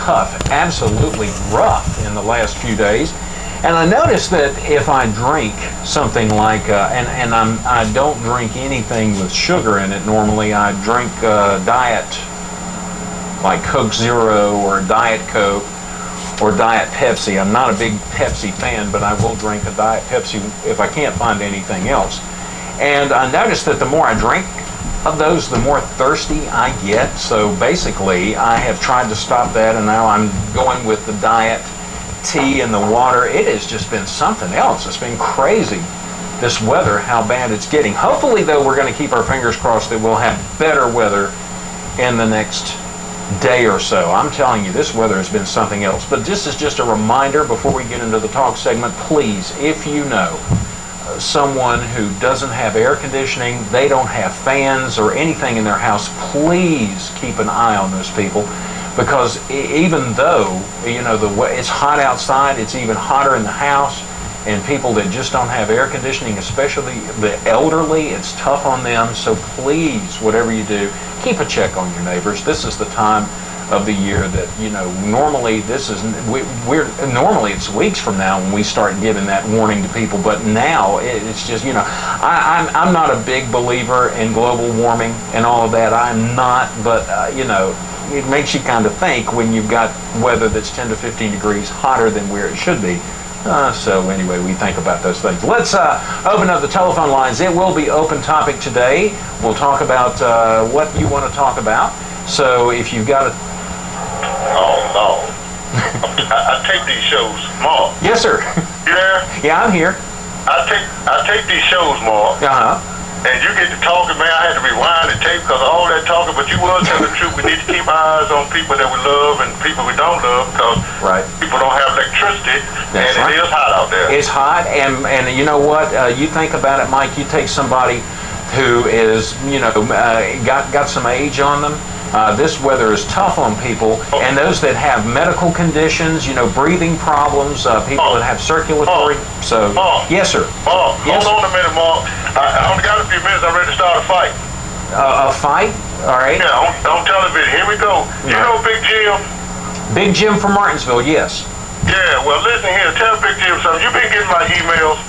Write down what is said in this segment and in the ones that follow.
tough, absolutely rough in the last few days. And I noticed that if I drink something like, I don't drink anything with sugar in it normally. I drink diet, like Coke Zero or Diet Coke or Diet Pepsi. I'm not a big Pepsi fan, but I will drink a Diet Pepsi if I can't find anything else. And I noticed that the more I drink of those, the more thirsty I get. So basically, I have tried to stop that, and now I'm going with the diet tea and the water. It has just been something else. It's been crazy, this weather, how bad it's getting. Hopefully, though, we're going to keep our fingers crossed that we'll have better weather in the next day or so. I'm telling you, this weather has been something else. But this is just a reminder before we get into the talk segment. Please, if you know someone who doesn't have air conditioning, they don't have fans or anything in their house, please keep an eye on those people. Because even though, it's hot outside, it's even hotter in the house, and people that just don't have air conditioning, especially the elderly, it's tough on them. So please, whatever you do, keep a check on your neighbors. This is the time of the year that, normally normally it's weeks from now when we start giving that warning to people, but now it's just, I'm not a big believer in global warming and all of that. I'm not, but, it makes you kind of think when you've got weather that's 10 to 15 degrees hotter than where it should be. So anyway, we think about those things. Let's open up the telephone lines. It will be open topic today. We'll talk about what you want to talk about. So if you've got a... Oh, no. I take these shows, Mark. Yes, sir. You there? Yeah, I'm here. I take these shows, Mark. Uh-huh. And you get to talking, man, I had to rewind the tape because of all that talking, but you was telling the truth. We need to keep our eyes on people that we love and people we don't love because people don't have electricity. That's right. It is hot out there. It's hot, and you know what? You think about it, Mike, you take somebody who is, got some age on them. This weather is tough on people, and those that have medical conditions, breathing problems, people that have circulatory. Yes, sir. Yes. Hold on a minute, Mark. I only got a few minutes. I'm ready to start a fight. A fight? All right. Yeah, on television. Here we go. You know Big Jim? Big Jim from Martinsville, yes. Yeah, well, listen here. Tell Big Jim something. You been getting my emails?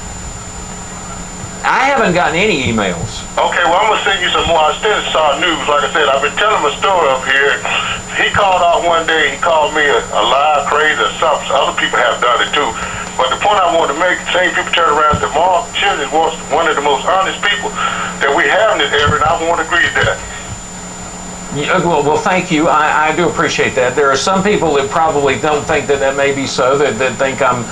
I haven't gotten any emails. Okay, well, I'm going to send you some more. I still saw news. Like I said, I've been telling him a story up here. He called out one day. He called me a liar, crazy, or something. Other people have done it, too. But the point I wanted to make, same people turn around and say, Mark Children was one of the most honest people that we have in this area, and I won't agree with that. Yeah, well, thank you. I do appreciate that. There are some people that probably don't think that may be so, that think I'm,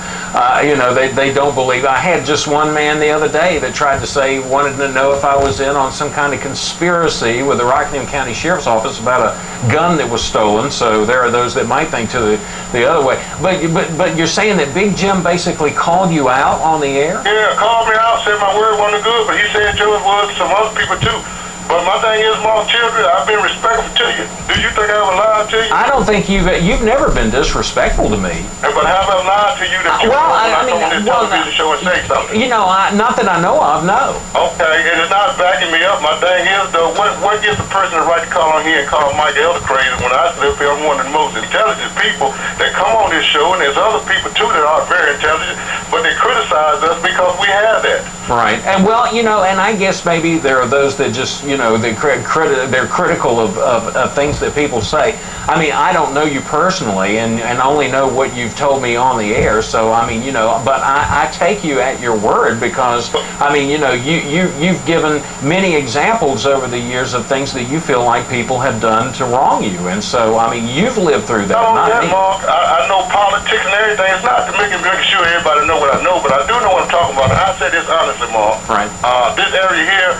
they don't believe. I had just one man the other day that tried to say, wanted to know if I was in on some kind of conspiracy with the Rockingham County Sheriff's Office about a gun that was stolen. So there are those that might think to the other way. But you're saying that Big Jim basically called you out on the air? Yeah, called me out, said my word wasn't good, but he said yours was, some other people too. But my thing is, Mark Children, I've been respectful to you. Do you think I've lied to you? I don't think you've never been disrespectful to me. But have I lied to you that you on this television show and say something? Not that I know of, no. Okay, and it's not backing me up. My thing is, though, what gives the person the right to call on here and call Mike Elder crazy when I sit up here? I'm one of the most intelligent people that come on this show, and there's other people, too, that aren't very intelligent, but they criticize us because we have that. Right. And, well, and I guess maybe there are those that just, they're critical of things that people say. I mean, I don't know you personally and only know what you've told me on the air. So, but I take you at your word because, you've given many examples over the years of things that you feel like people have done to wrong you. And so, you've lived through that, not me. Mark, I know politics and everything. It's not to make sure everybody know what I know, but I do know what I'm talking about. And I say this honestly, Mark. Right. This area here,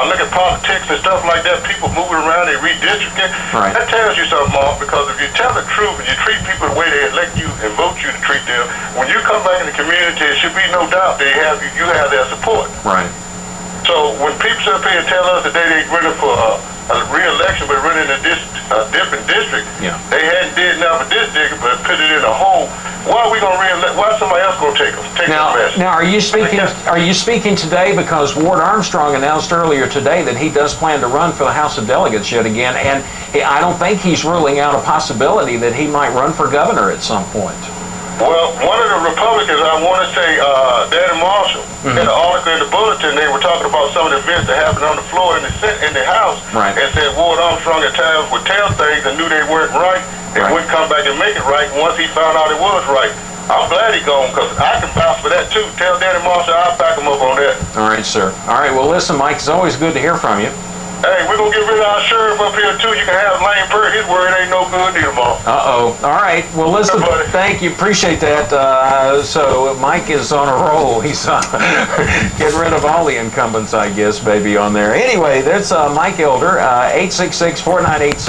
look at politics and stuff like that, people moving around, they redistricting. Right. That tells you something, Mark, because if you tell the truth and you treat people the way they elect you and vote you to treat them, when you come back in the community, there should be no doubt you have their support. Right. So when people sit up here and tell us that they running for a re-election but running in a different district, yeah, they hadn't did nothing for this district but put it in a hole Why are we gonna re-elect? Why somebody else gonna take the mess? Now, are you speaking today because Ward Armstrong announced earlier today that he does plan to run for the House of Delegates yet again, and I don't think he's ruling out a possibility that he might run for governor at some point. Well, one of the Republicans, I want to say, Danny Marshall, in the article in the bulletin, they were talking about some of the events that happened on the floor in the House, right, and said Ward Armstrong at times would tell things and knew they weren't right, and wouldn't come back and make it right once he found out it was right. I'm glad he gone, because I can vouch for that too. Tell Danny Marshall I'll back him up on that. All right, sir. All right, well, listen, Mike, it's always good to hear from you. Hey, we're going to get rid of our sheriff up here, too. You can have Lane Bird. His word ain't no good neither, Mom. Uh-oh. All right. Well, listen, thank you. Appreciate that. So Mike is on a roll. He's getting rid of all the incumbents, I guess, baby, on there. Anyway, that's Mike Elder, 866-498